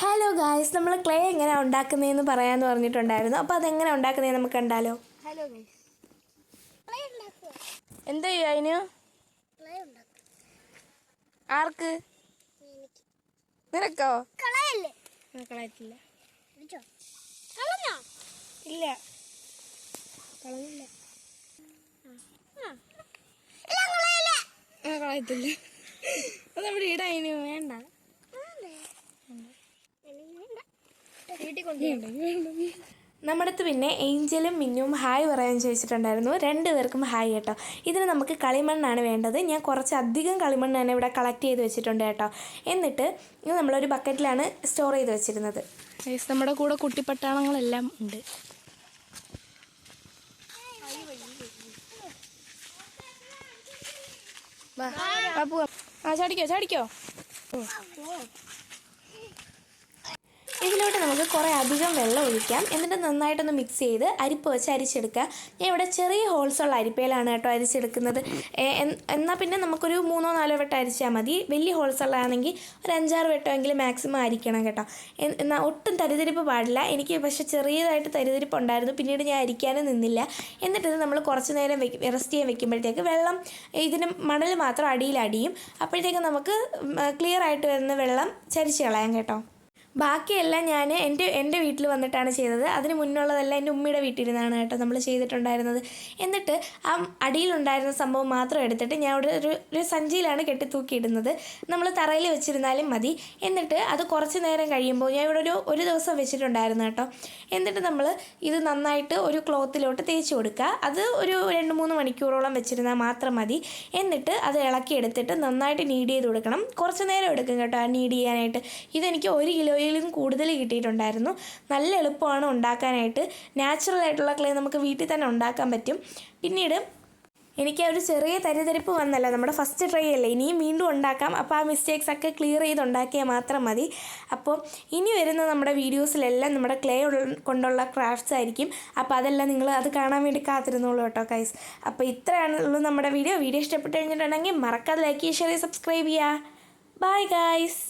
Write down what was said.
Hello guys, നമ്മൾ clay എങ്ങനെ ഉണ്ടാക്കുന്നതെന്ന് പറയാമെന്ന് പറഞ്ഞിട്ടുണ്ടായിരുന്നു. അപ്പോൾ അതെങ്ങനെ ഉണ്ടാക്കുന്നതെന്ന് നമുക്ക് കണ്ടാലോ? ഹലോ ഗൈസ്, എന്താ ചെയ്യുക അതിന്? ആർക്ക്? നിനക്കോ? കളയത്തില്ല. ഇല്ല, കളഞ്ഞില്ല. കളയത്തില്ല. അത് നമ്മുടെ ഇട അതിന് വേണ്ട. നമ്മുടെ അടുത്ത് പിന്നെ ഏഞ്ചലും മിന്നും ഹായ് പറയാൻ ചോദിച്ചിട്ടുണ്ടായിരുന്നു. രണ്ടുപേർക്കും ഹായ് കേട്ടോ. ഇതിന് നമുക്ക് കളിമണ്ണാണ് വേണ്ടത്. ഞാൻ കുറച്ചധികം കളിമണ്ണ് തന്നെ ഇവിടെ കളക്ട് ചെയ്ത് വെച്ചിട്ടുണ്ട് കേട്ടോ. എന്നിട്ട് ഇത് നമ്മളൊരു ബക്കറ്റിലാണ് സ്റ്റോർ ചെയ്ത് വെച്ചിരുന്നത്. നമ്മുടെ കൂടെ കുട്ടിപ്പട്ടാളങ്ങളെല്ലാം ഉണ്ട്. ചാടിക്കോ. ഇതിലോട്ട് നമുക്ക് കുറേ അധികം വെള്ളം ഒഴിക്കാം. എന്നിട്ട് നന്നായിട്ടൊന്ന് മിക്സ് ചെയ്ത് അരിപ്പ വെച്ച് അരിച്ചെടുക്കുക. ഞാൻ ഇവിടെ ചെറിയ ഹോൾസുള്ള അരിപ്പയിലാണ് കേട്ടോ അരിച്ചെടുക്കുന്നത്. എന്നാൽ പിന്നെ നമുക്കൊരു 3-4 വട്ടം അരിച്ചാൽ മതി. വലിയ ഹോൾസുള്ളതാണെങ്കിൽ ഒരു 5-6 വട്ടമെങ്കിലും മാക്സിമം അരിക്കണം കേട്ടോ. എന്നാൽ ഒട്ടും തരിതരിപ്പ് പാടില്ല. എനിക്ക് പക്ഷേ ചെറിയതായിട്ട് തരിതരിപ്പ് ഉണ്ടായിരുന്നു. പിന്നീട് ഞാൻ അരിക്കാനും നിന്നില്ല. എന്നിട്ടിത് നമ്മൾ കുറച്ച് നേരം റെസ്റ്റ് ചെയ്യാൻ വെക്കുമ്പോഴത്തേക്ക് വെള്ളം ഇതിന് മണൽ മാത്രം അടിയിലടിയും. അപ്പോഴത്തേക്ക് നമുക്ക് ക്ലിയർ ആയിട്ട് വരുന്ന വെള്ളം ചരിച്ച് കളയാം കേട്ടോ. ബാക്കിയെല്ലാം ഞാൻ എൻ്റെ വീട്ടിൽ വന്നിട്ടാണ് ചെയ്തത്. അതിന് മുന്നുള്ളതെല്ലാം എൻ്റെ ഉമ്മയുടെ വീട്ടിലിരുന്നാണ് കേട്ടോ നമ്മൾ ചെയ്തിട്ടുണ്ടായിരുന്നത്. എന്നിട്ട് ആ അടിയിലുണ്ടായിരുന്ന സംഭവം മാത്രം എടുത്തിട്ട് ഞാൻ ഇവിടെ ഒരു സഞ്ചിയിലാണ് കെട്ടി തൂക്കിയിടുന്നത്. നമ്മൾ തറയിൽ വെച്ചിരുന്നാലും മതി. എന്നിട്ട് അത് കുറച്ച് നേരം കഴിയുമ്പോൾ ഞാൻ ഇവിടെ ഒരു ദിവസം വെച്ചിട്ടുണ്ടായിരുന്നു കേട്ടോ. എന്നിട്ട് നമ്മൾ ഇത് നന്നായിട്ട് ഒരു ക്ലോത്തിലോട്ട് തേച്ച് കൊടുക്കുക. അത് ഒരു 2-3 മണിക്കൂറോളം വെച്ചിരുന്നാൽ മാത്രം മതി. എന്നിട്ട് അത് ഇളക്കിയെടുത്തിട്ട് നന്നായിട്ട് നീഡ് ചെയ്ത് കൊടുക്കണം. കുറച്ച് നേരം എടുക്കും കേട്ടോ ആ നീഡ് ചെയ്യാനായിട്ട്. ഇതെനിക്ക് 1 കിലോയിലും കൂടുതൽ കിട്ടിയിട്ടുണ്ടായിരുന്നു. നല്ല എളുപ്പമാണ് ഉണ്ടാക്കാനായിട്ട്. നാച്ചുറൽ ആയിട്ടുള്ള ക്ലേ നമുക്ക് വീട്ടിൽ തന്നെ ഉണ്ടാക്കാൻ പറ്റും. പിന്നീട് എനിക്ക് ഒരു ചെറിയ തരിതരിപ്പ് വന്നല്ലോ, നമ്മുടെ ഫസ്റ്റ് ട്രൈ അല്ലേ, ഇനിയും വീണ്ടും ഉണ്ടാക്കാം. അപ്പോൾ ആ മിസ്റ്റേക്സ് ഒക്കെ ക്ലിയർ ചെയ്ത് ഉണ്ടാക്കിയാൽ മാത്രം മതി. അപ്പോൾ ഇനി വരുന്ന നമ്മുടെ വീഡിയോസിലെല്ലാം നമ്മുടെ ക്ലേ കൊണ്ടുള്ള ക്രാഫ്റ്റ്സ് ആയിരിക്കും. അപ്പോൾ അതെല്ലാം നിങ്ങൾ അത് കാണാൻ വേണ്ടി കാത്തിരുന്നോളൂ കേട്ടോ ഗൈസ്. അപ്പോൾ ഇത്രയാണുള്ളൂ നമ്മുടെ വീഡിയോ. ഇഷ്ടപ്പെട്ട് കഴിഞ്ഞിട്ടുണ്ടെങ്കിൽ മറക്കാതെ ലൈക്ക് ചെയ്യുക, ഷെയർ ചെയ്യുക, സബ്സ്ക്രൈബ് ചെയ്യുക. Bye guys.